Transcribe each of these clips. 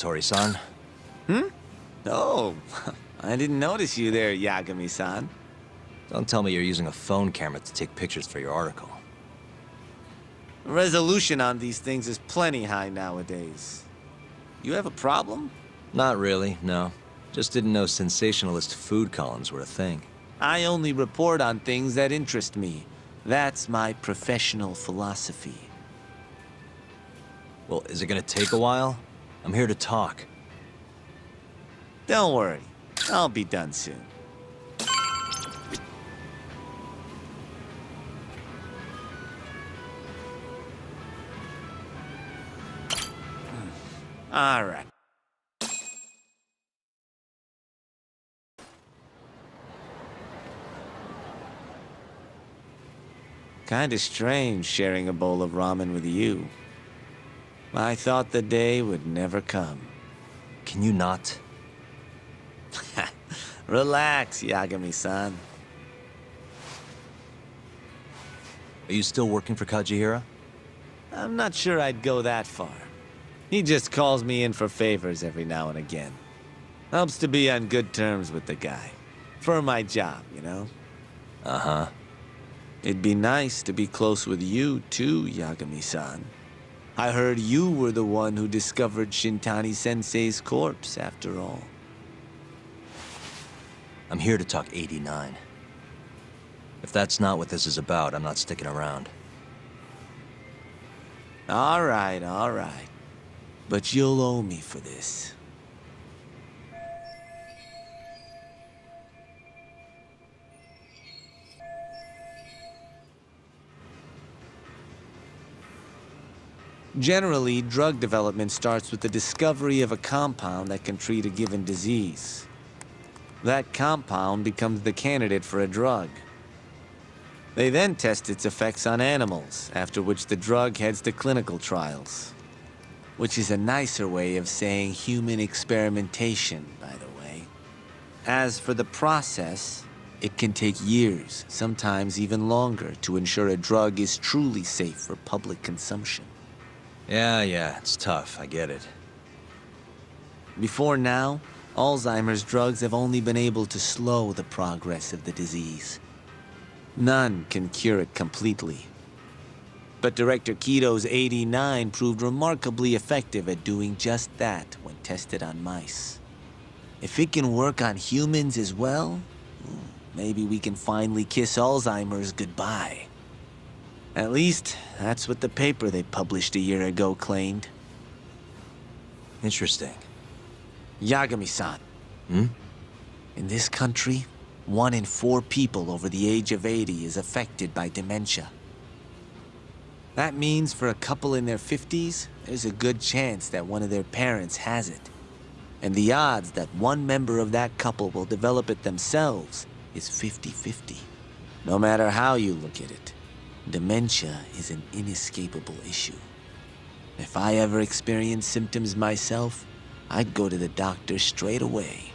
laboratory-san. Oh, I didn't notice you there, Yagami-san. Don't tell me you're using a phone camera to take pictures for your article. Resolution on these things is plenty high nowadays. You have a problem? Not really, no. Just didn't know sensationalist food columns were a thing. I only report on things that interest me. That's my professional philosophy. Well, is it gonna take a while? I'm here to talk. Don't worry, I'll be done soon. All right. Kinda strange sharing a bowl of ramen with you. I thought the day would never come. Can you not? Relax, Yagami-san. Are you still working for Kajihira? I'm not sure I'd go that far. He just calls me in for favors every now and again. Helps to be on good terms with the guy. For my job, you know? Uh-huh. It'd be nice to be close with you, too, Yagami-san. I heard you were the one who discovered Shintani-sensei's corpse, after all. I'm here to talk 89. If that's not what this is about, I'm not sticking around. All right, all right. But you'll owe me for this. Generally, drug development starts with the discovery of a compound that can treat a given disease. That compound becomes the candidate for a drug. They then test its effects on animals, after which the drug heads to clinical trials. Which is a nicer way of saying human experimentation, by the way. As for the process, it can take years, sometimes even longer, to ensure a drug is truly safe for public consumption. Yeah, it's tough, I get it. Before now, Alzheimer's drugs have only been able to slow the progress of the disease. None can cure it completely. But Director Kito's 89 proved remarkably effective at doing just that when tested on mice. If it can work on humans as well, maybe we can finally kiss Alzheimer's goodbye. At least, that's what the paper they published a year ago claimed. Interesting. Yagami-san. In this country, 1 in 4 people over the age of 80 is affected by dementia. That means for a couple in their 50s, there's a good chance that one of their parents has it. And the odds that one member of that couple will develop it themselves is 50-50. No matter how you look at it, dementia is an inescapable issue. If I ever experienced symptoms myself, I'd go to the doctor straight away.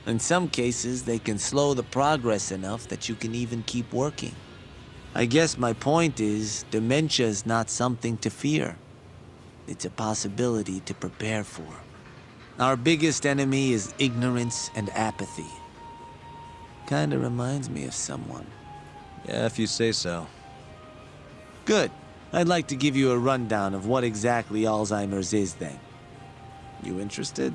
In some cases, they can slow the progress enough that you can even keep working. I guess my point is, dementia is not something to fear. It's a possibility to prepare for. Our biggest enemy is ignorance and apathy. Kinda reminds me of someone. Yeah, if you say so. Good. I'd like to give you a rundown of what exactly Alzheimer's is then. You interested?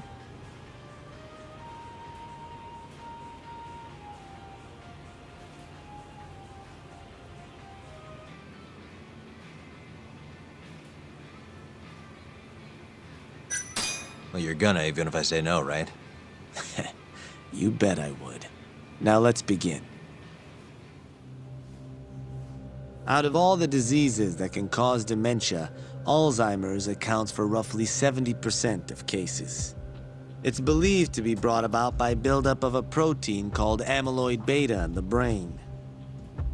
Well, you're gonna, even if I say no, right? You bet I would. Now let's begin. Out of all the diseases that can cause dementia, Alzheimer's accounts for roughly 70% of cases. It's believed to be brought about by buildup of a protein called amyloid beta in the brain.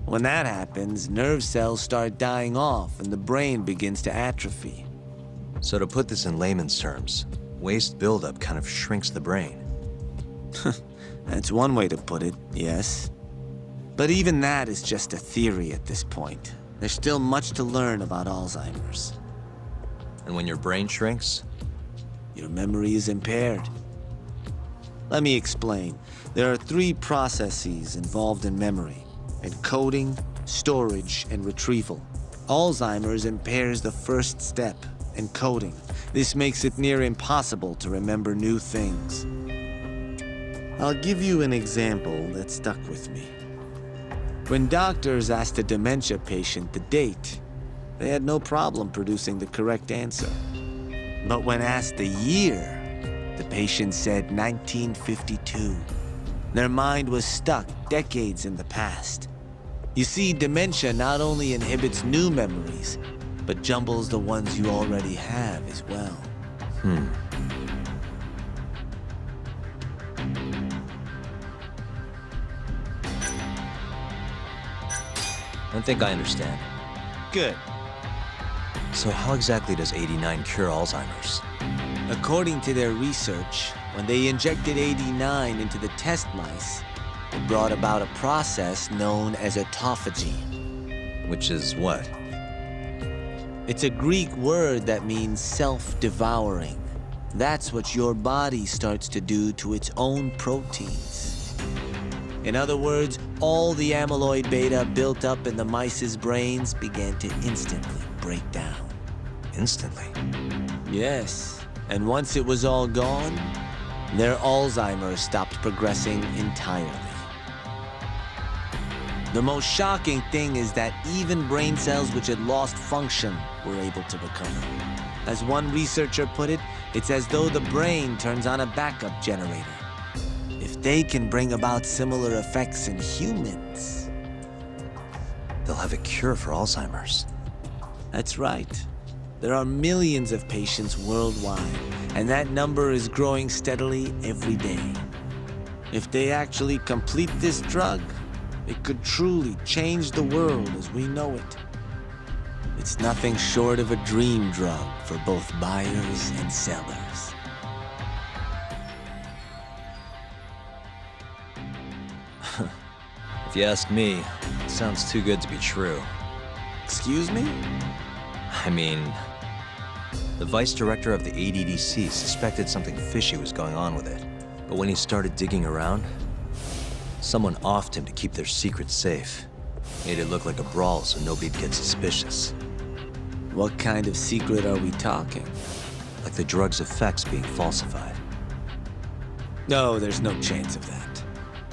When that happens, nerve cells start dying off and the brain begins to atrophy. So to put this in layman's terms, waste buildup kind of shrinks the brain. That's one way to put it, yes. But even that is just a theory at this point. There's still much to learn about Alzheimer's. And when your brain shrinks, your memory is impaired. Let me explain. There are 3 processes involved in memory: encoding, storage, and retrieval. Alzheimer's impairs the first step, encoding. This makes it near impossible to remember new things. I'll give you an example that stuck with me. When doctors asked a dementia patient the date, they had no problem producing the correct answer. But when asked the year, the patient said 1952. Their mind was stuck decades in the past. You see, dementia not only inhibits new memories, but jumbles the ones you already have as well. I think I understand. Good. So how exactly does 89 cure Alzheimer's? According to their research, when they injected 89 into the test mice, it brought about a process known as autophagy. Which is what? It's a Greek word that means self-devouring. That's what your body starts to do to its own proteins. In other words, all the amyloid beta built up in the mice's brains began to instantly break down. Instantly? Yes, and once it was all gone, their Alzheimer's stopped progressing entirely. The most shocking thing is that even brain cells which had lost function were able to recover. As one researcher put it, it's as though the brain turns on a backup generator. If they can bring about similar effects in humans, They'll have a cure for Alzheimer's. that's right. There are millions of patients worldwide, and that number is growing steadily every day. If they actually complete this drug, it could truly change the world as we know it. It's nothing short of a dream drug for both buyers and sellers. If you ask me, it sounds too good to be true. Excuse me? I mean, the vice director of the ADDC suspected something fishy was going on with it. But when he started digging around, someone offed him to keep their secret safe. Made it look like a brawl so nobody'd get suspicious. What kind of secret are we talking? Like the drug's effects being falsified. No, there's no chance of that.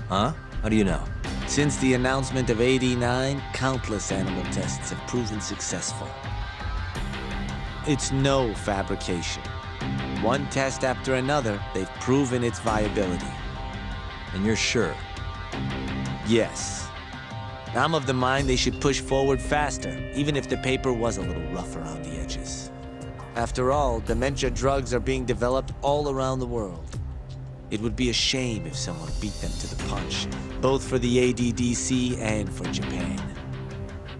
Huh? How do you know? Since the announcement of 89, countless animal tests have proven successful. It's no fabrication. One test after another, they've proven its viability. And you're sure? Yes. I'm of the mind they should push forward faster, even if the paper was a little rough around the edges. After all, dementia drugs are being developed all around the world. It would be a shame if someone beat them to the punch, both for the ADDC and for Japan.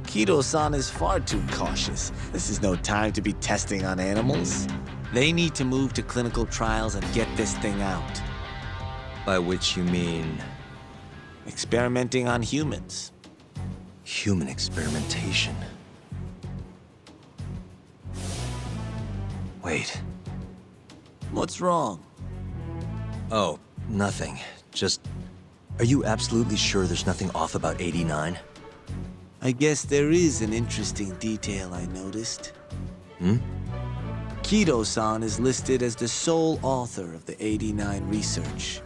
Kido-san is far too cautious. This is no time to be testing on animals. They need to move to clinical trials and get this thing out. By which you mean Experimenting on humans. human experimentation. Wait. What's wrong? Oh, nothing. Just, are you absolutely sure there's nothing off about 89? I guess there is an interesting detail I noticed. Kido-san is listed as the sole author of the 89 research.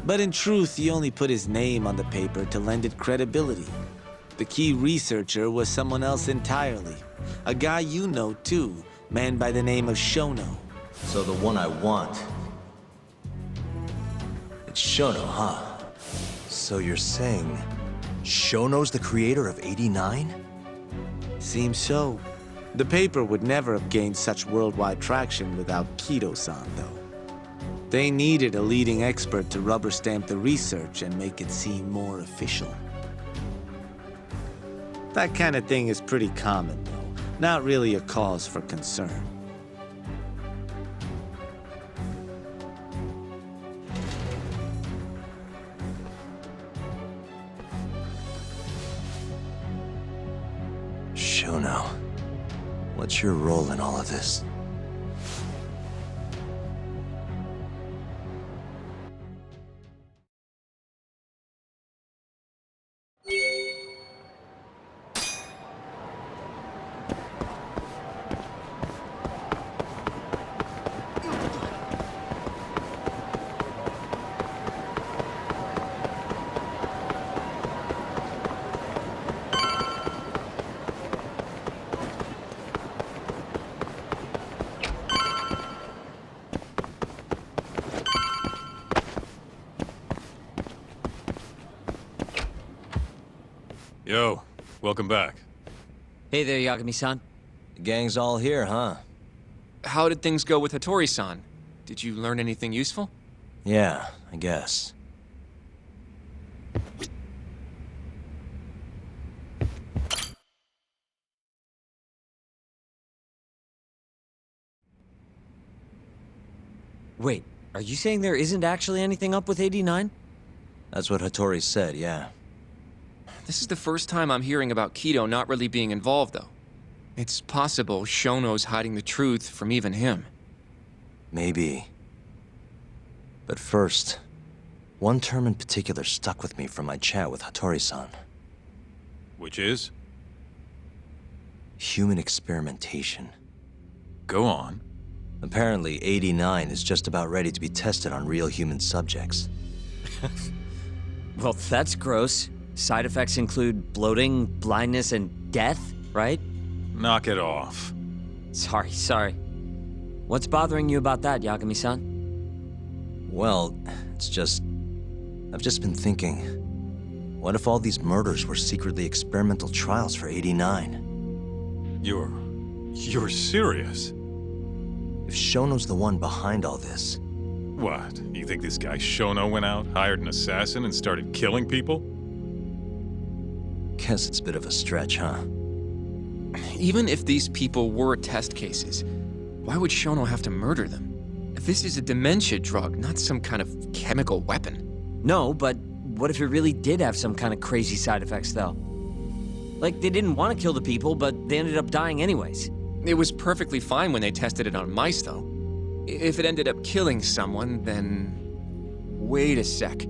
But in truth, he only put his name on the paper to lend it credibility. The key researcher was someone else entirely. A guy you know too, man by the name of Shono. So the one I want. It's Shono, huh? So you're saying Shono's the creator of 89? Seems so. The paper would never have gained such worldwide traction without Kido-san, though. They needed a leading expert to rubber stamp the research and make it seem more official. That kind of thing is pretty common, though. Not really a cause for concern. Shono, what's your role in all of this? welcome back. Hey there, Yagami-san. The gang's all here, huh? How did things go with Hattori-san? Did you learn anything useful? Yeah, I guess. Wait, are you saying there isn't actually anything up with 89? That's what Hattori said, yeah. This is the first time I'm hearing about Kido not really being involved, though. It's possible Shono's hiding the truth from even him. Maybe. But first, one term in particular stuck with me from my chat with Hattori-san. Which is? Human experimentation. Go on. Apparently, 89 is just about ready to be tested on real human subjects. Well, that's gross. Side effects include bloating, blindness, and death, right? Knock it off. Sorry. What's bothering you about that, Yagami-san? Well, I've just been thinking, what if all these murders were secretly experimental trials for 89? You're serious? If Shono's the one behind all this, What? You think this guy Shono went out, hired an assassin, and started killing people? guess it's a bit of a stretch, huh? Even if these people were test cases, why would Shono have to murder them? This is a dementia drug, not some kind of chemical weapon. No, but what if it really did have some kind of crazy side effects, though? Like, they didn't want to kill the people, but they ended up dying anyways. It was perfectly fine when they tested it on mice, though. If it ended up killing someone, then... Wait a sec.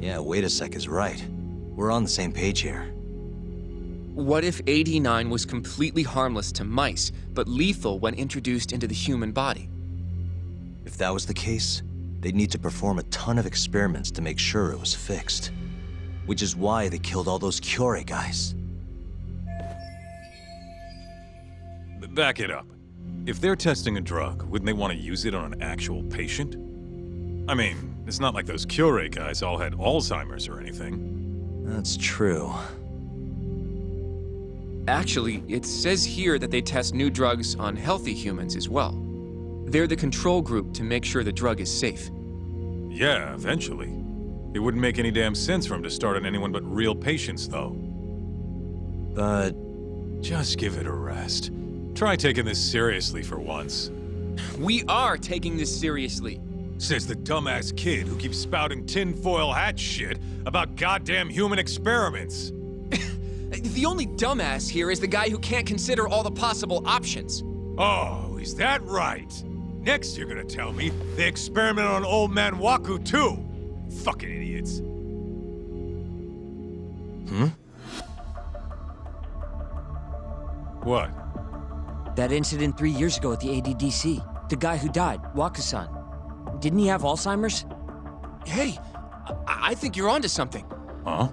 Yeah, wait a sec is right. We're on the same page here. What if 89 was completely harmless to mice, but lethal when introduced into the human body? If that was the case, they'd need to perform a ton of experiments to make sure it was fixed. Which is why they killed all those Kyorei guys. Back it up. If they're testing a drug, wouldn't they want to use it on an actual patient? I mean, it's not like those Kyorei guys all had Alzheimer's or anything. That's true. Actually, it says here that they test new drugs on healthy humans as well. They're the control group to make sure the drug is safe. Yeah, eventually. It wouldn't make any damn sense for him to start on anyone but real patients, though. But Just give it a rest. Try taking this seriously for once. We are taking this seriously. Says the dumbass kid who keeps spouting tinfoil hat shit about goddamn human experiments. The only dumbass here is the guy who can't consider all the possible options. Oh, is that right? Next you're gonna tell me they experimented on old man Waku too. Fucking idiots. What? That incident 3 years ago at the ADDC. The guy who died, Waku-san. Didn't he have Alzheimer's? Hey, I think you're onto something. Huh?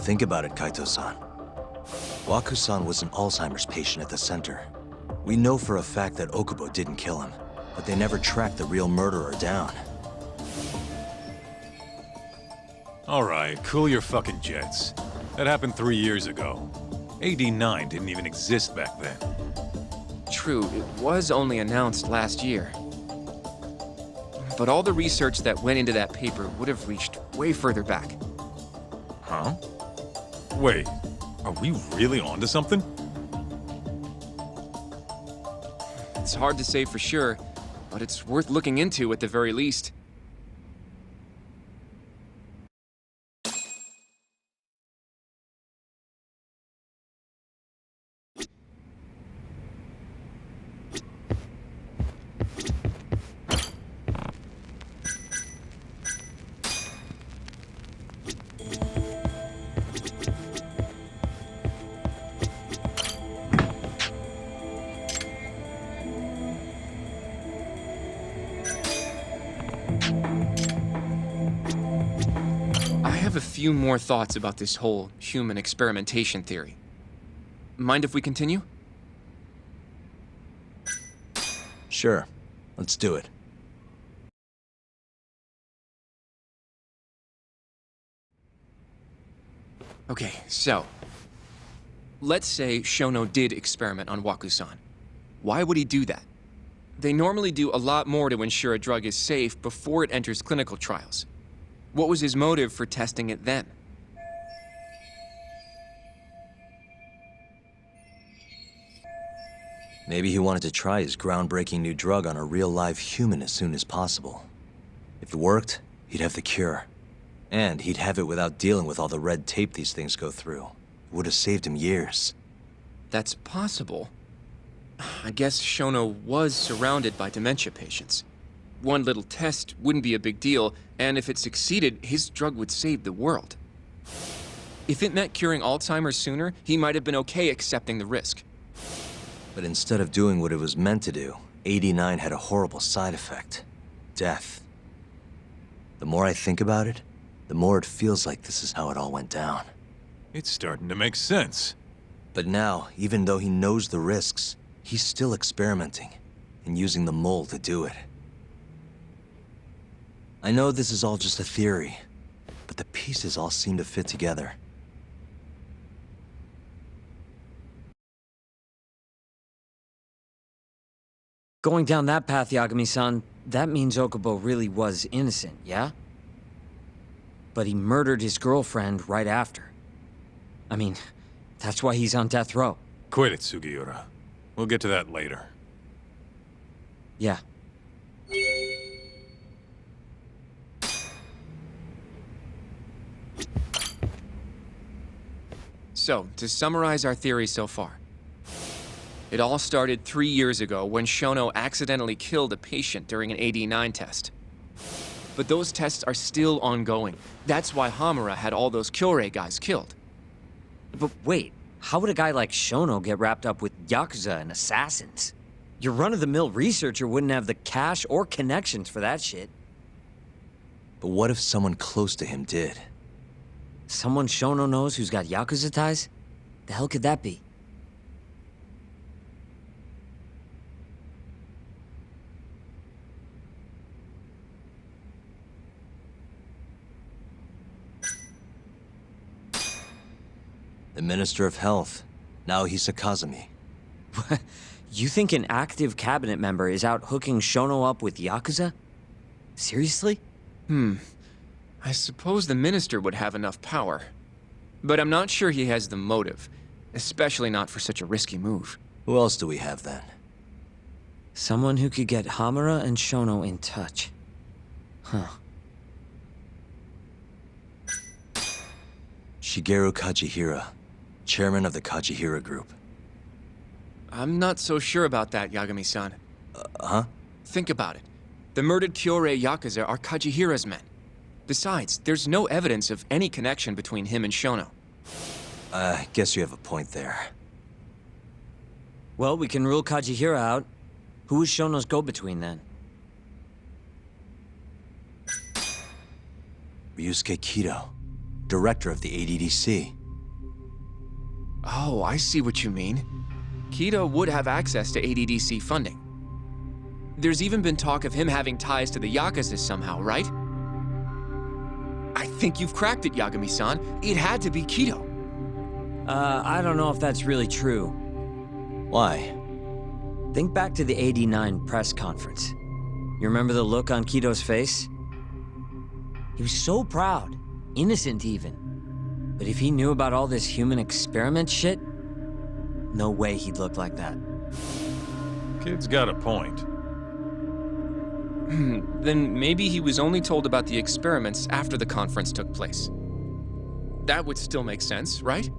think about it, Kaito-san. Waku-san was an Alzheimer's patient at the center. We know for a fact that Okubo didn't kill him, but they never tracked the real murderer down. All right, cool your fucking jets. That happened 3 years ago. AD9 didn't even exist back then. True, it was only announced last year. But all the research that went into that paper would have reached way further back. Huh? Wait, are we really onto something? It's hard to say for sure, but it's worth looking into at the very least. I have a few more thoughts about this whole human experimentation theory. Mind if we continue? Sure, let's do it. Okay, so, let's say Shono did experiment on Waku-san. Why would he do that? They normally do a lot more to ensure a drug is safe before it enters clinical trials. What was his motive for testing it then? Maybe he wanted to try his groundbreaking new drug on a real live human as soon as possible. If it worked, he'd have the cure. And he'd have it without dealing with all the red tape these things go through. It would have saved him years. That's possible. I guess Shono was surrounded by dementia patients. One little test wouldn't be a big deal, and if it succeeded, his drug would save the world. If it meant curing Alzheimer's sooner, he might have been okay accepting the risk. But instead of doing what it was meant to do, 89 had a horrible side effect. Death. The more I think about it, the more it feels like this is how it all went down. It's starting to make sense. But now, even though he knows the risks, he's still experimenting and using the mole to do it. I know this is all just a theory, but the pieces all seem to fit together. Going down that path, Yagami-san, that means Okubo really was innocent, yeah? But he murdered his girlfriend right after. I mean, that's why he's on death row. Quit it, Sugiura. We'll get to that later. Yeah. So, to summarize our theory so far. It all started 3 years ago when Shono accidentally killed a patient during an AD9 test. But those tests are still ongoing. That's why Hamura had all those Kyorei guys killed. But wait, how would a guy like Shono get wrapped up with Yakuza and assassins? Your run-of-the-mill researcher wouldn't have the cash or connections for that shit. But what if someone close to him did? Someone Shono knows who's got Yakuza ties? The hell could that be? The Minister of Health, Naohisa Kazumi. You think an active cabinet member is out hooking Shono up with Yakuza? Seriously? I suppose the minister would have enough power. But I'm not sure he has the motive, especially not for such a risky move. Who else do we have then? Someone who could get Hamura and Shono in touch. Huh. Shigeru Kajihira, chairman of the Kajihira Group. I'm not so sure about that, Yagami-san. Huh? Think about it. The murdered Kyorei Yakuza are Kajihira's men. Besides, there's no evidence of any connection between him and Shono. Guess you have a point there. Well, we can rule Kajihira out. Who is Shono's go-between then? Ryusuke Kido, director of the ADDC. Oh, I see what you mean. Kido would have access to ADDC funding. There's even been talk of him having ties to the Yakuza somehow, right? I think you've cracked it, Yagami-san. It had to be Kido. I don't know if that's really true. Why? Think back to the '89 press conference. You remember the look on Kido's face? He was so proud, innocent even. But if he knew about all this human experiment shit, no way he'd look like that. Kid's got a point. Then maybe he was only told about the experiments after the conference took place. That would still make sense, right?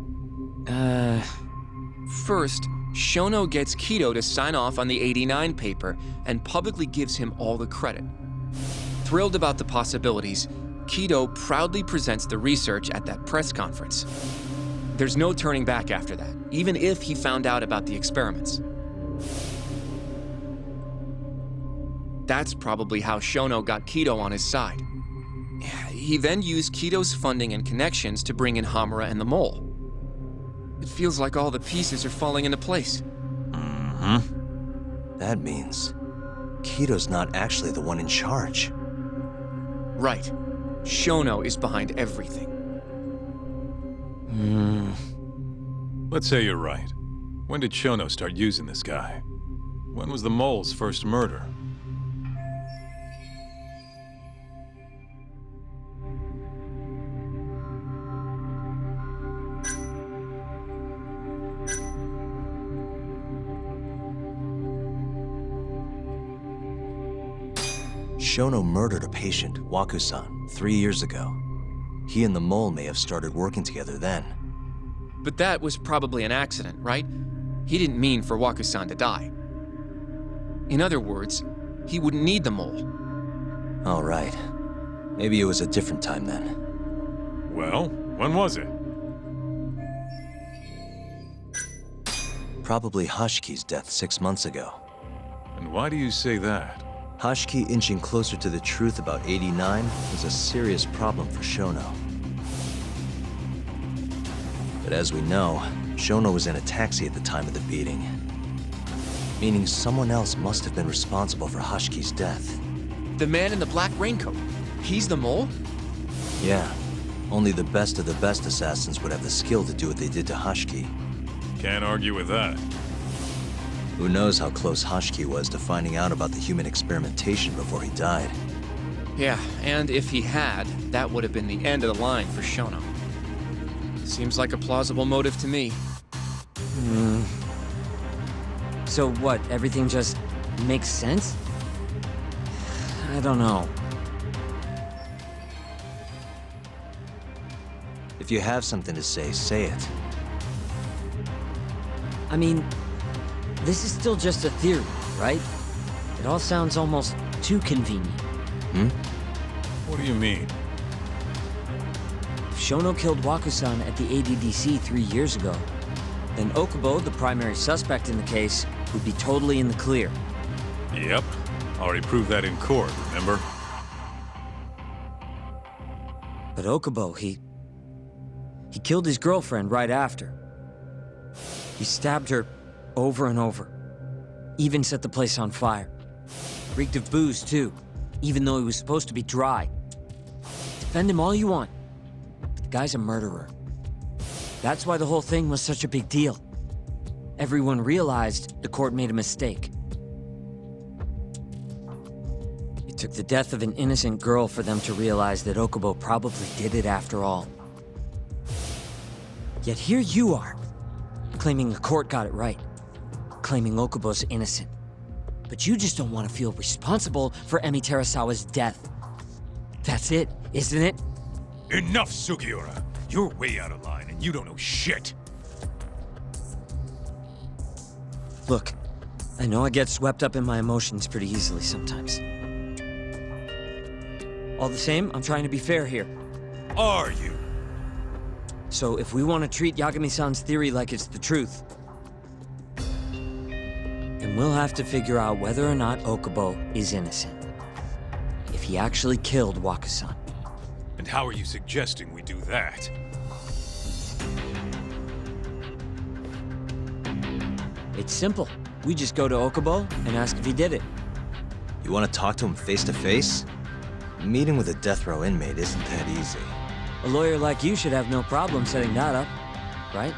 First, Shono gets Kido to sign off on the '89 paper and publicly gives him all the credit. Thrilled about the possibilities, Kido proudly presents the research at that press conference. There's no turning back after that, even if he found out about the experiments. That's probably how Shono got Kido on his side. He then used Kido's funding and connections to bring in Hamura and the Mole. It feels like all the pieces are falling into place. That means Kido's not actually the one in charge. Right. Shono is behind everything. Let's say you're right. When did Shono start using this guy? When was the mole's first murder? Shono murdered a patient, Waku-san, 3 years ago. He and the mole may have started working together then. But that was probably an accident, right? He didn't mean for Waku-san to die. In other words, he wouldn't need the mole. All right. Maybe it was a different time then. Well, when was it? Probably Hashiki's death 6 months ago. And why do you say that? Hashiki inching closer to the truth about 89 was a serious problem for Shono. But as we know, Shono was in a taxi at the time of the beating. Meaning someone else must have been responsible for Hashiki's death. The man in the black raincoat. He's the mole? Yeah, only the best of the best assassins would have the skill to do what they did to Hashiki. Can't argue with that. Who knows how close Hashiki was to finding out about the human experimentation before he died. Yeah, and if he had, that would have been the end of the line for Shono. Seems like a plausible motive to me. So what, everything just makes sense? I don't know. If you have something to say it. I mean, this is still just a theory, right? It all sounds almost too convenient. What do you mean? If Shono killed Waku-san at the ADDC 3 years ago, then Okubo, the primary suspect in the case, would be totally in the clear. Yep. Already proved that in court, remember? But Okubo, he killed his girlfriend right after. He stabbed her over and over. Even set the place on fire. Reeked of booze, too, even though he was supposed to be dry. Defend him all you want, but the guy's a murderer. That's why the whole thing was such a big deal. Everyone realized the court made a mistake. It took the death of an innocent girl for them to realize that Okubo probably did it after all. Yet here you are, claiming the court got it right, claiming Okubo's innocent. But you just don't want to feel responsible for Emi Terasawa's death. That's it, isn't it? Enough, Sugiura! You're way out of line, and you don't know shit! Look, I know I get swept up in my emotions pretty easily sometimes. All the same, I'm trying to be fair here. Are you? So if we want to treat Yagami-san's theory like it's the truth, then we'll have to figure out whether or not Okubo is innocent. If he actually killed Waku-san. And how are you suggesting we do that? It's simple. We just go to Okubo and ask if he did it. You want to talk to him face to face? Meeting with a death row inmate isn't that easy. A lawyer like you should have no problem setting that up, right?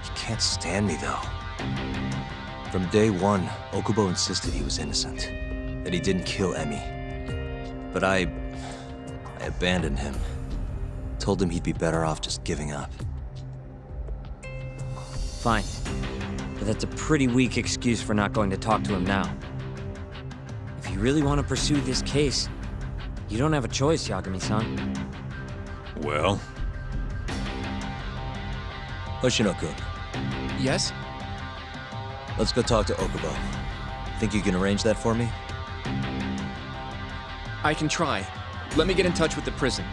He can't stand me, though. From day one, Okubo insisted he was innocent, that he didn't kill Emi. But I abandoned him. Told him he'd be better off just giving up. Fine. But that's a pretty weak excuse for not going to talk to him now. If you really want to pursue this case, you don't have a choice, Yagami-san. Well? Hoshino-kun, Yes? let's go talk to Okubo. Think you can arrange that for me? I can try. Let me get in touch with the prison.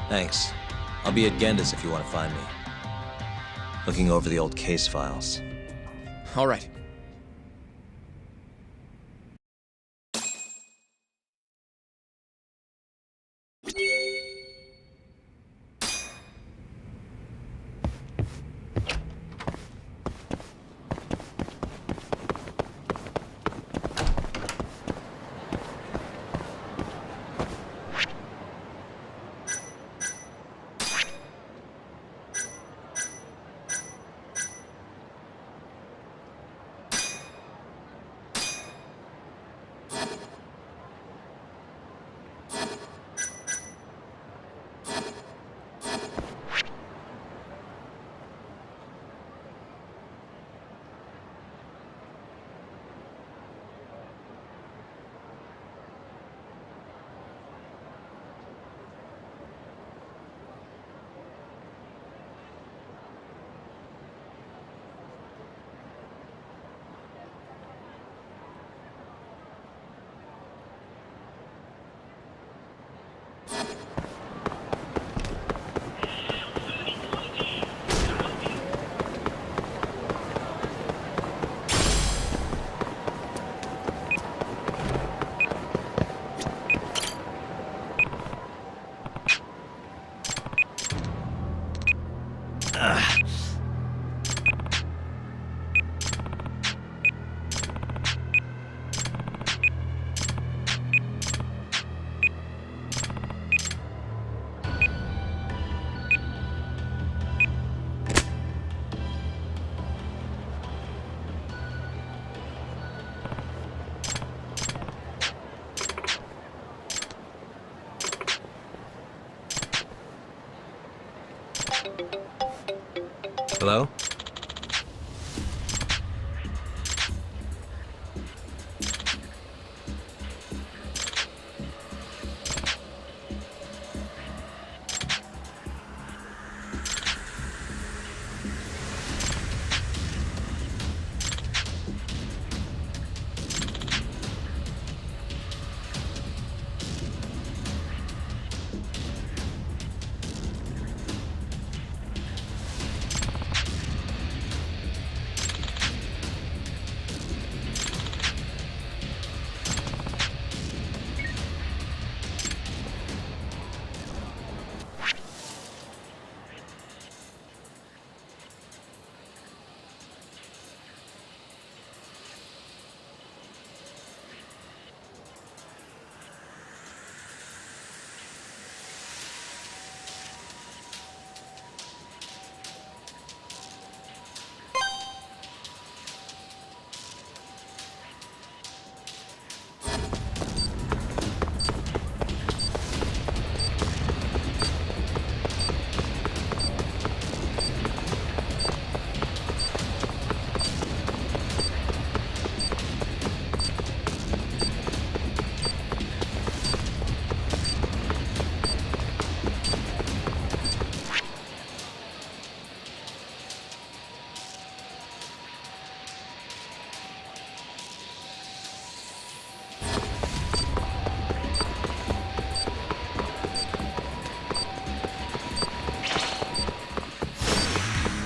Thanks. I'll be at Genda's if you want to find me. Looking over the old case files. All right. Hello?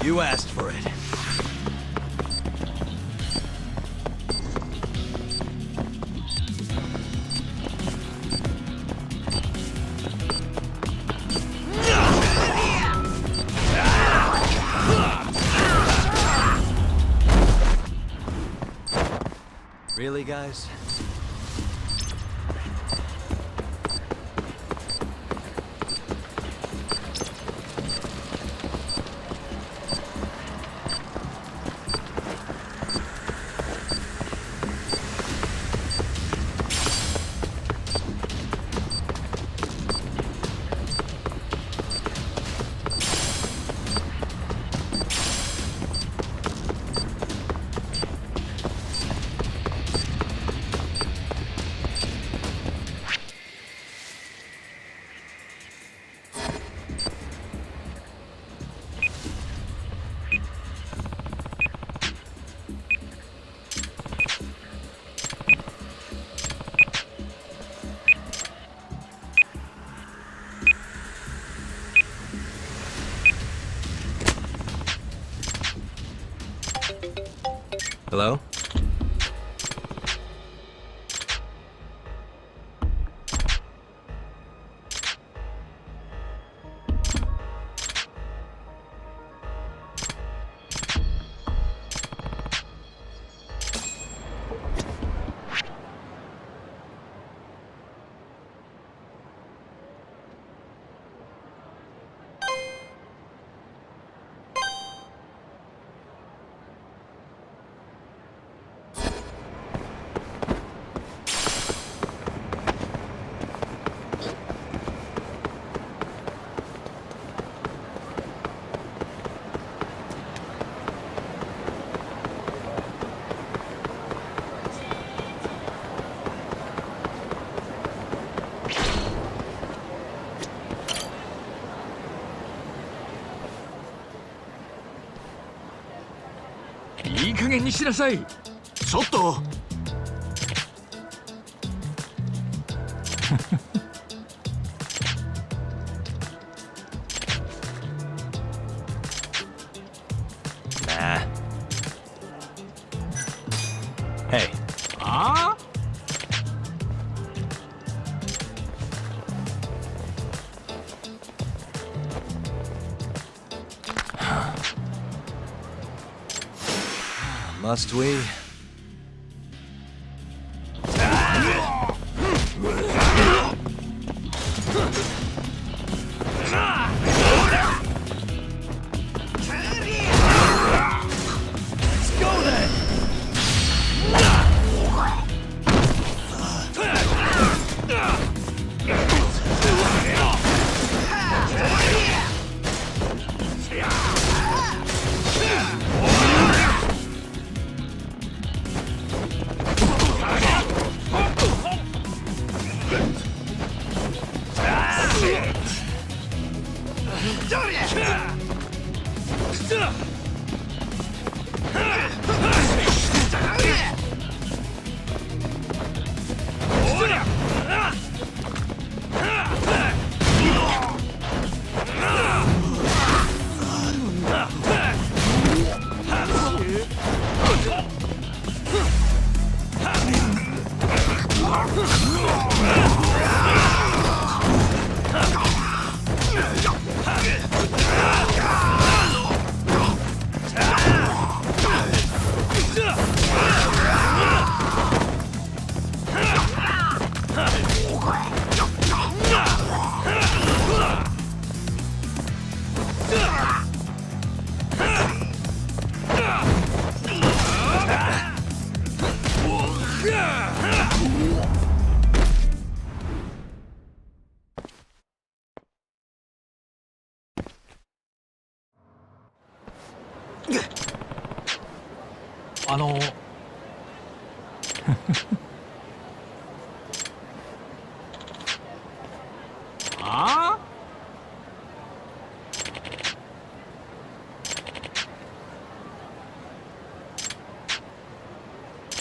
You asked for it. Really, guys? Hello? Nah. Hey. Must we?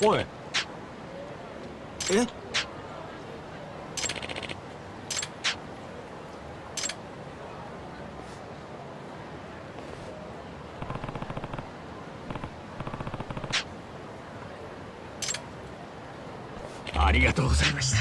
おい。え？ありがとうございました。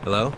Hello?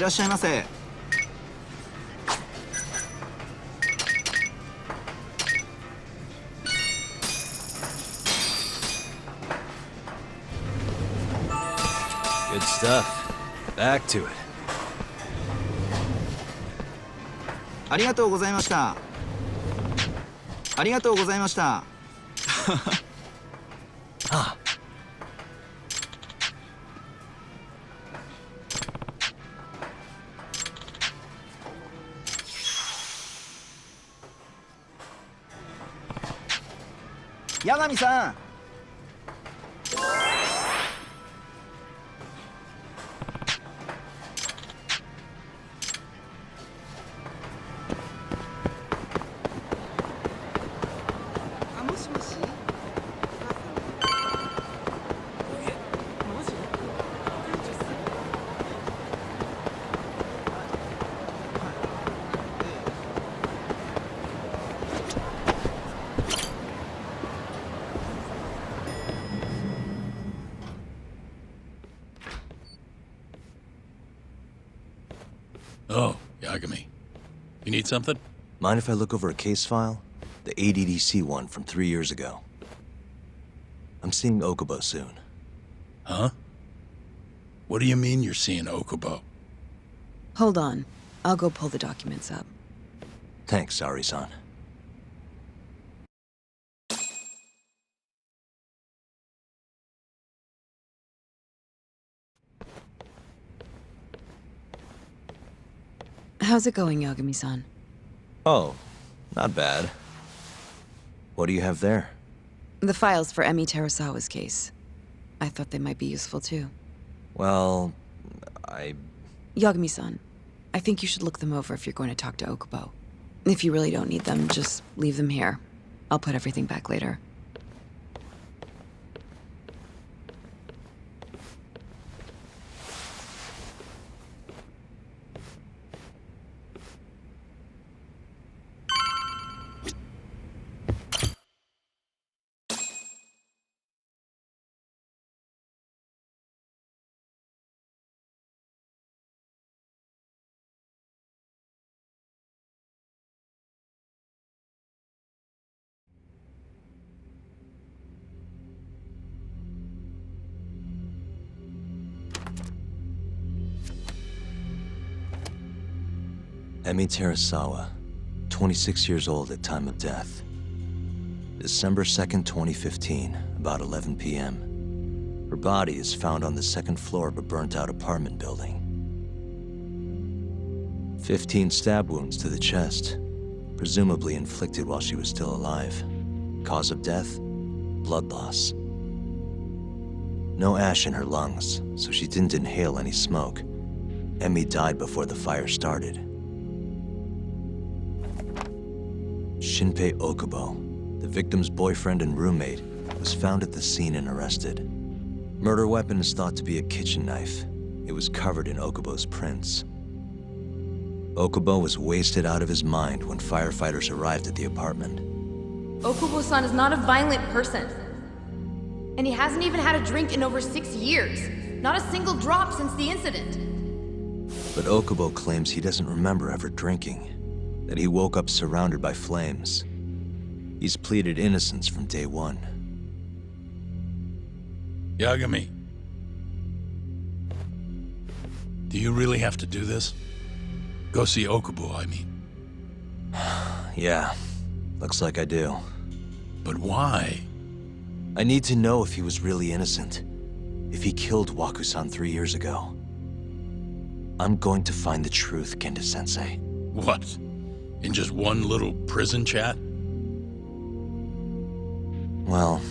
らっしゃいませ。Good stuff. Back to it. ありがとうございました。ありがとうございました。Ah. 八神さん。Oh, Yagami. You need something? Mind if I look over a case file? The ADDC one from 3 years ago. I'm seeing Okubo soon. Huh? What do you mean you're seeing Okubo? Hold on. I'll go pull the documents up. Thanks, Ari-san. How's it going, Yagami-san? Oh, not bad. What do you have there? The files for Emi Terasawa's case. I thought they might be useful too. Well, Yagami-san, I think you should look them over if you're going to talk to Okubo. If you really don't need them, just leave them here. I'll put everything back later. Emi Terasawa, 26 years old at time of death. December 2nd, 2015, about 11 p.m. Her body is found on the second floor of a burnt-out apartment building. 15 stab wounds to the chest, presumably inflicted while she was still alive. Cause of death? Blood loss. No ash in her lungs, so she didn't inhale any smoke. Emi died before the fire started. Shinpei Okubo, the victim's boyfriend and roommate, was found at the scene and arrested. Murder weapon is thought to be a kitchen knife. It was covered in Okubo's prints. Okubo was wasted out of his mind when firefighters arrived at the apartment. Okubo-san is not a violent person. And he hasn't even had a drink in over 6 years. Not a single drop since the incident. But Okubo claims he doesn't remember ever drinking, that he woke up surrounded by flames. He's pleaded innocence from day one. Yagami. Do you really have to do this? Go see Okubo, I mean. Yeah, looks like I do. But why? I need to know if he was really innocent. If he killed Waku-san 3 years ago. I'm going to find the truth, Kenta-sensei. What? In just one little prison chat? Well,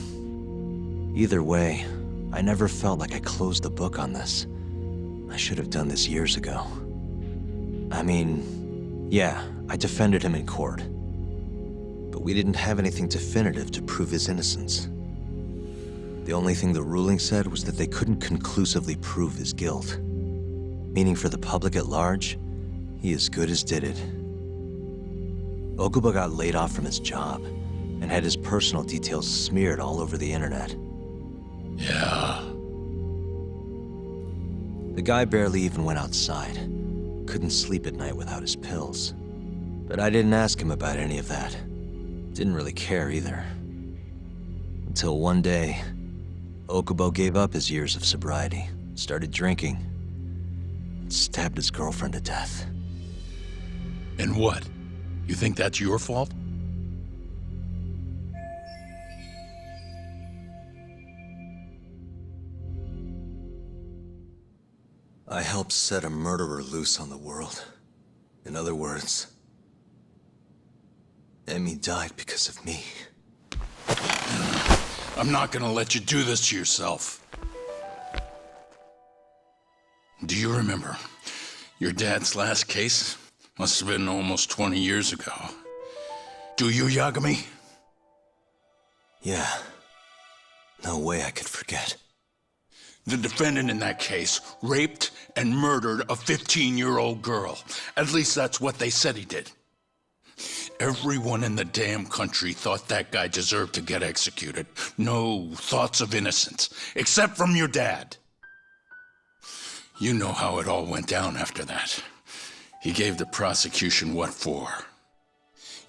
either way, I never felt like I closed the book on this. I should have done this years ago. I mean, yeah, I defended him in court. But we didn't have anything definitive to prove his innocence. The only thing the ruling said was that they couldn't conclusively prove his guilt. Meaning for the public at large, he as good as did it. Okubo got laid off from his job and had his personal details smeared all over the internet. Yeah. The guy barely even went outside. couldn't sleep at night without his pills. But I didn't ask him about any of that. Didn't really care either. Until one day, Okubo gave up his years of sobriety, started drinking, and stabbed his girlfriend to death. And what? You think that's your fault? I helped set a murderer loose on the world. In other words, Emmy died because of me. I'm not gonna let you do this to yourself. Do you remember your dad's last case? Must have been almost 20 years ago. Do you, Yagami? Yeah. No way I could forget. The defendant in that case raped and murdered a 15-year-old girl. At least that's what they said he did. Everyone in the damn country thought that guy deserved to get executed. No thoughts of innocence, except from your dad. You know how it all went down after that. He gave the prosecution what for.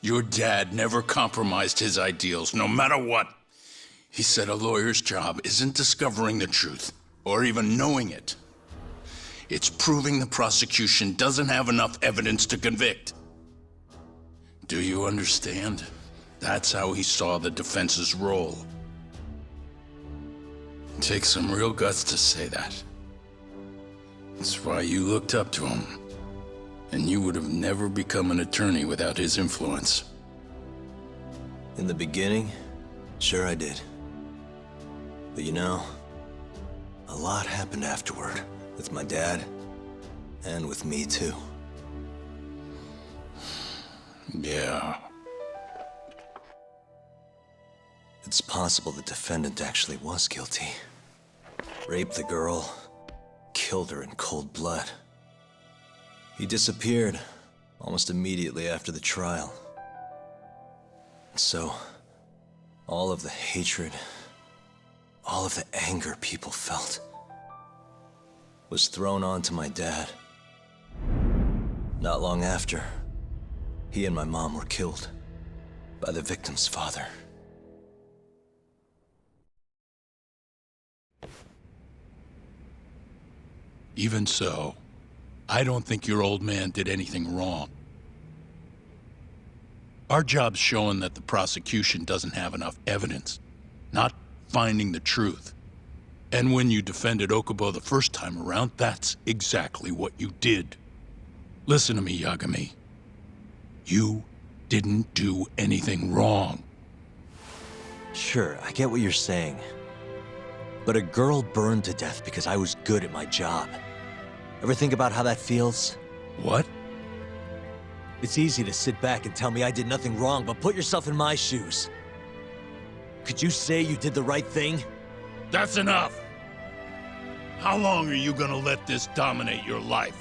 Your dad never compromised his ideals, no matter what. He said a lawyer's job isn't discovering the truth, or even knowing it. It's proving the prosecution doesn't have enough evidence to convict. Do you understand? That's how he saw the defense's role. It takes some real guts to say that. That's why you looked up to him. And you would have never become an attorney without his influence. In the beginning, sure I did. But you know, a lot happened afterward, with my dad, and with me too. Yeah. It's possible the defendant actually was guilty. Raped the girl, killed her in cold blood. He disappeared almost immediately after the trial. And so, all of the hatred, all of the anger people felt, was thrown onto my dad. Not long after, he and my mom were killed by the victim's father. Even so, I don't think your old man did anything wrong. Our job's showing that the prosecution doesn't have enough evidence, not finding the truth. And when you defended Okubo the first time around, that's exactly what you did. Listen to me, Yagami. You didn't do anything wrong. Sure, I get what you're saying. But a girl burned to death because I was good at my job. Ever think about how that feels? What? It's easy to sit back and tell me I did nothing wrong, but put yourself in my shoes. Could you say you did the right thing? That's enough! How long are you gonna let this dominate your life?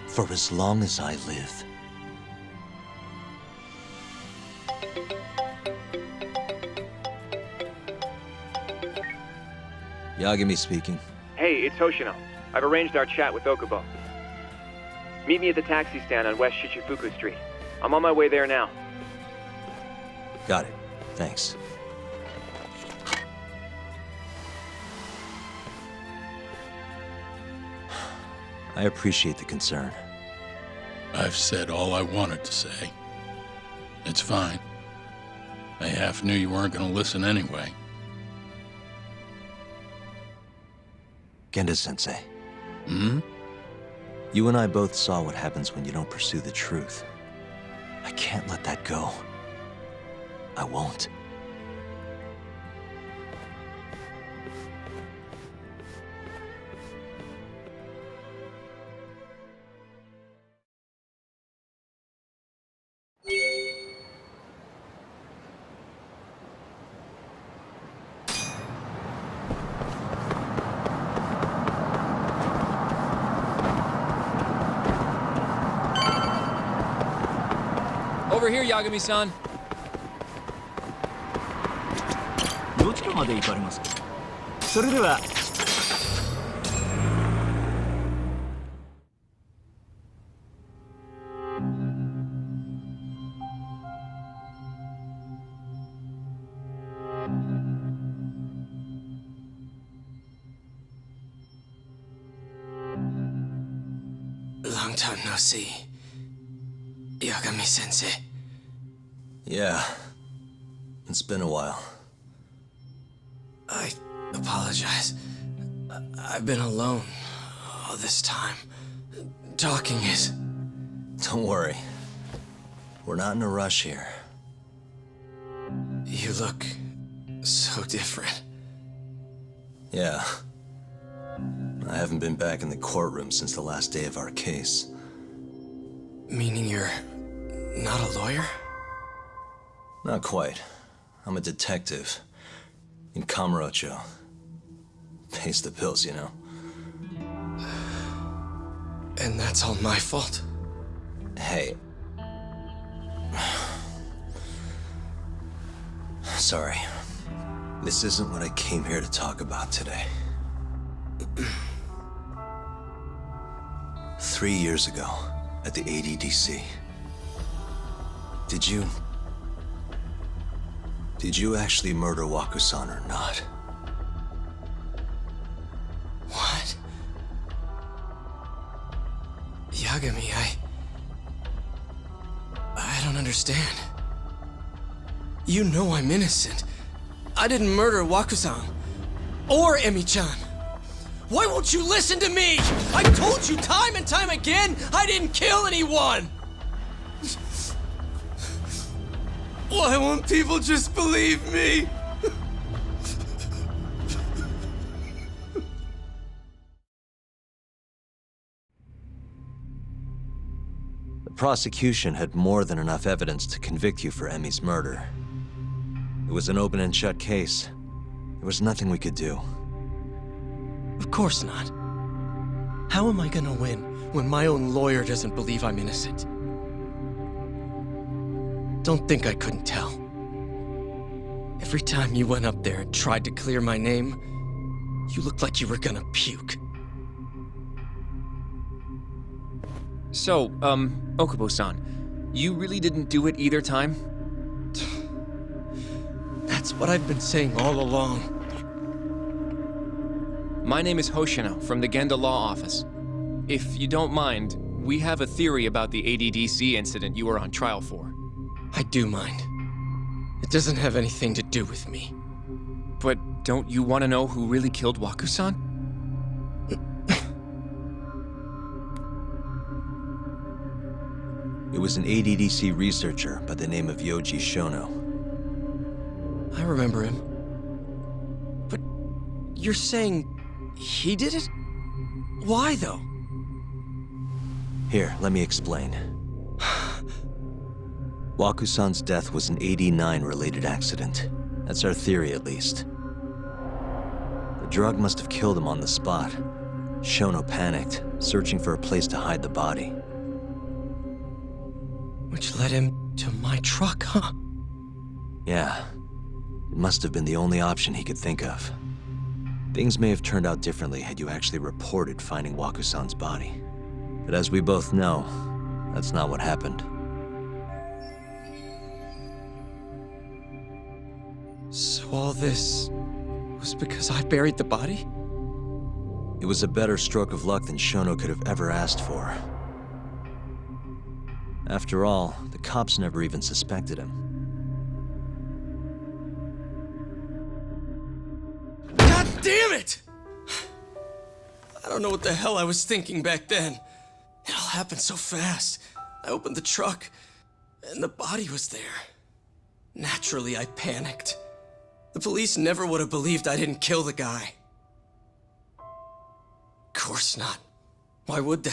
For as long as I live. Yagami speaking. Hey, it's Hoshino. I've arranged our chat with Okubo. Meet me at the taxi stand on West Shichifuku Street. I'm on my way there now. Got it. Thanks. I appreciate the concern. I've said all I wanted to say. It's fine. I half knew you weren't gonna listen anyway. Genda-sensei. Hmm? You and I both saw what happens when you don't pursue the truth. I can't let that go. I won't. Over here, Yagami-san. どちらまで行かれますか。それでは time no see. Yagami-sensei. Yeah. It's been a while. I apologize. I've been alone all this time. Talking is... Don't worry. We're not in a rush here. You look so different. Yeah. I haven't been back in the courtroom since the last day of our case. Meaning you're not a lawyer? Not quite. I'm a detective. In Kamurocho. Pays the bills, you know. And that's all my fault? Hey. Sorry. This isn't what I came here to talk about today. 3 years ago, at the ADDC. Did you actually murder Waku-san or not? What? Yagami, I don't understand. You know I'm innocent. I didn't murder Waku-san. Or Emi-chan. Why won't you listen to me? I told you time and time again, I didn't kill anyone! Why won't people just believe me? The prosecution had more than enough evidence to convict you for Emi's murder. It was an open and shut case. There was nothing we could do. Of course not. How am I gonna win when my own lawyer doesn't believe I'm innocent? Don't think I couldn't tell. Every time you went up there and tried to clear my name, you looked like you were gonna puke. So, Okubo-san, you really didn't do it either time? That's what I've been saying all along. My name is Hoshino from the Genda Law Office. If you don't mind, we have a theory about the ADDC incident you were on trial for. I do mind. It doesn't have anything to do with me. But don't you want to know who really killed Waku-san? It was an ADDC researcher by the name of Yoji Shono. I remember him. But you're saying he did it? Why, though? Here, let me explain. Waku-san's death was an 89-related accident. That's our theory, at least. The drug must have killed him on the spot. Shono panicked, searching for a place to hide the body. Which led him to my truck, huh? Yeah. It must have been the only option he could think of. Things may have turned out differently had you actually reported finding Waku-san's body. But as we both know, that's not what happened. So all this was because I buried the body? It was a better stroke of luck than Shono could have ever asked for. After all, the cops never even suspected him. God damn it! I don't know what the hell I was thinking back then. It all happened so fast. I opened the truck, and the body was there. Naturally, I panicked. The police never would have believed I didn't kill the guy. Of course not. Why would they?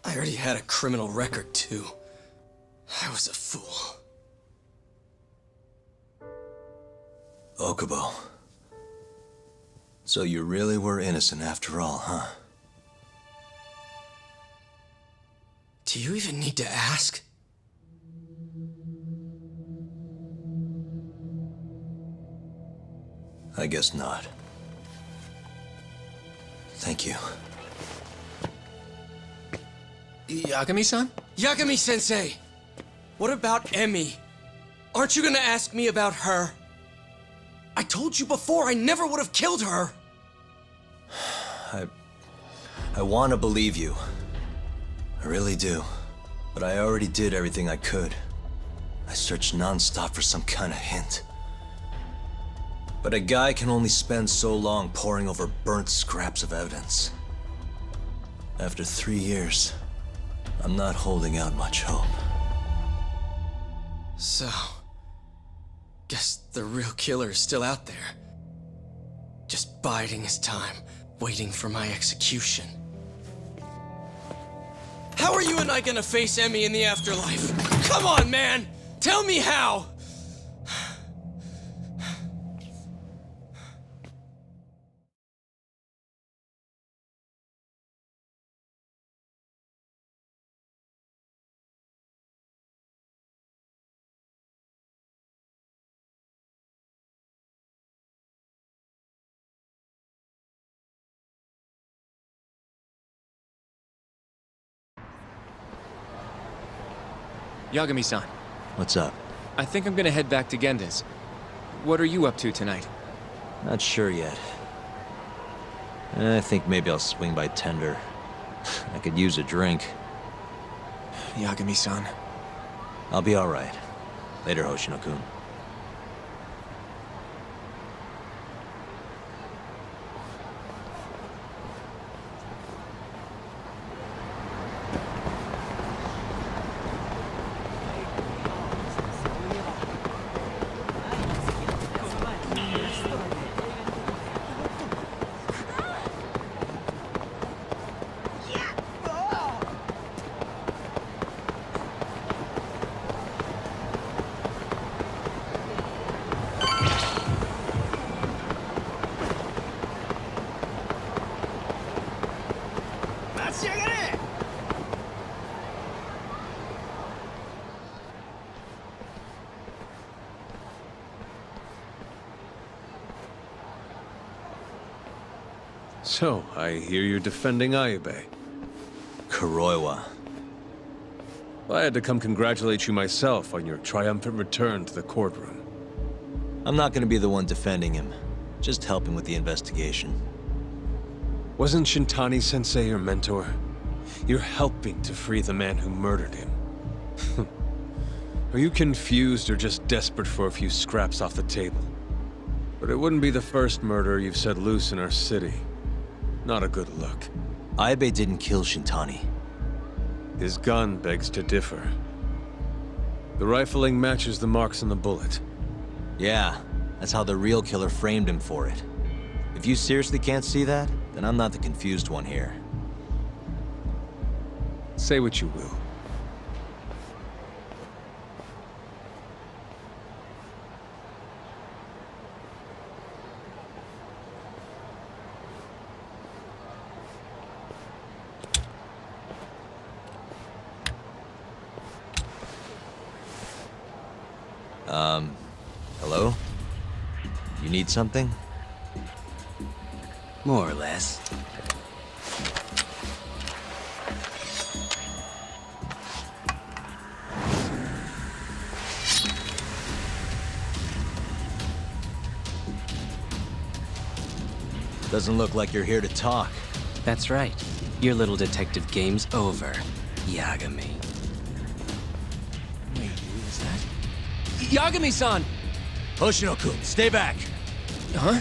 I already had a criminal record, too. I was a fool. Okubo. So you really were innocent after all, huh? Do you even need to ask? I guess not. Thank you. Yagami-san? Yagami-sensei! What about Emi? Aren't you gonna ask me about her? I told you before I never would have killed her! I want to believe you, I really do. But I already did everything I could. I searched non-stop for some kind of hint. But a guy can only spend so long poring over burnt scraps of evidence. After 3 years, I'm not holding out much hope. So, guess the real killer is still out there. Just biding his time, waiting for my execution. How are you and I gonna face Emmy in the afterlife? Come on, man! Tell me how! Yagami-san, What's up? I think I'm gonna head back to Genda's. What are you up to tonight? Not sure yet. I think maybe I'll swing by Tender. I could use a drink. Yagami-san. I'll be alright. Later, Hoshino-kun. So, I hear you're defending Ayube. Kuroiwa. I had to come congratulate you myself on your triumphant return to the courtroom. I'm not gonna be the one defending him. Just helping with the investigation. Wasn't Shintani-sensei your mentor? You're helping to free the man who murdered him. Are you confused or just desperate for a few scraps off the table? But it wouldn't be the first murder you've set loose in our city. Not a good look. Ayube didn't kill Shintani. His gun begs to differ. The rifling matches the marks on the bullet. Yeah, that's how the real killer framed him for it. If you seriously can't see that, then I'm not the confused one here. Say what you will. Hello? You need something? More or less. Doesn't look like you're here to talk. That's right. Your little detective game's over, Yagami. Wait, who is that? Yagami-san! Hoshino-kun, stay back! Huh?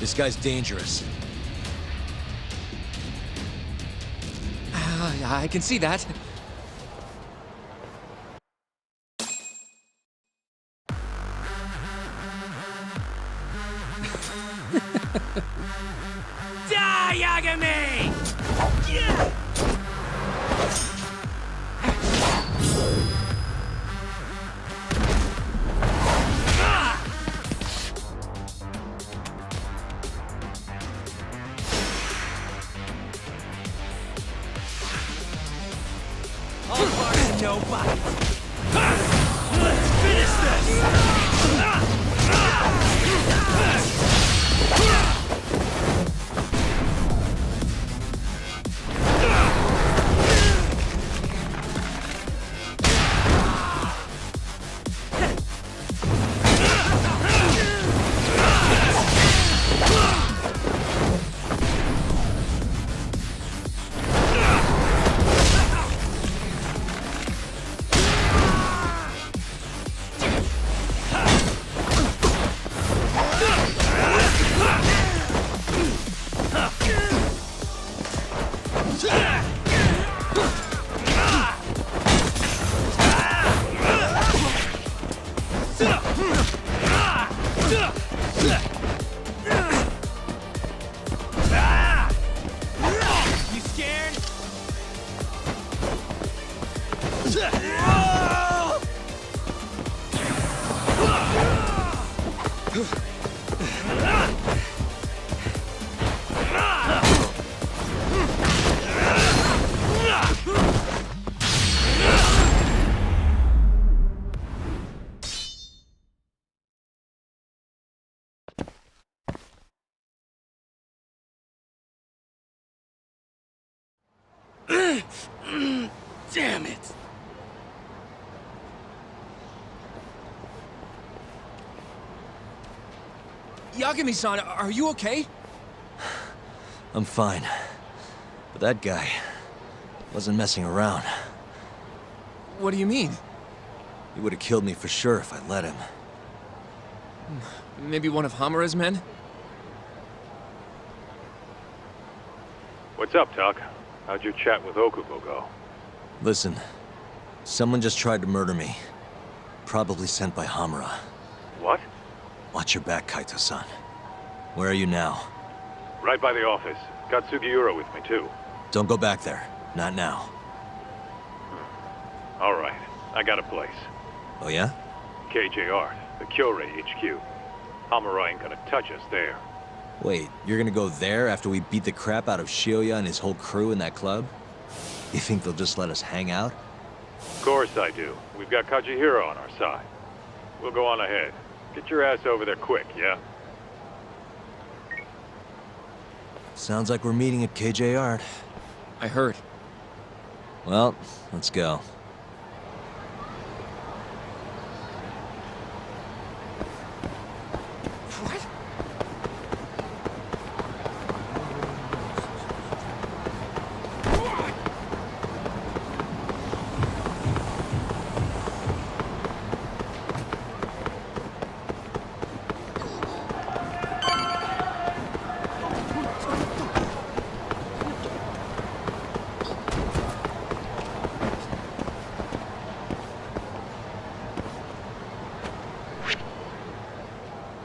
This guy's dangerous. I can see that. Die, Yagami! All barks, no bites. Let's finish this! You scared? Damn it! Yagami-san, are you okay? I'm fine. But that guy wasn't messing around. What do you mean? He would have killed me for sure if I let him. Maybe one of Hamura's men? What's up, Tuck? How'd your chat with Okubo go? Listen, someone just tried to murder me. Probably sent by Hamura. What? Watch your back, Kaito-san. Where are you now? Right by the office. Got Sugiura with me, too. Don't go back there. Not now. All right. I got a place. Oh yeah? KJ Art, the Kyorei HQ. Hamura ain't gonna touch us there. Wait, you're gonna go there after we beat the crap out of Shioya and his whole crew in that club? You think they'll just let us hang out? Of course I do. We've got Kajihiro on our side. We'll go on ahead. Get your ass over there quick, yeah? Sounds like we're meeting at KJ Art. I heard. Well, let's go.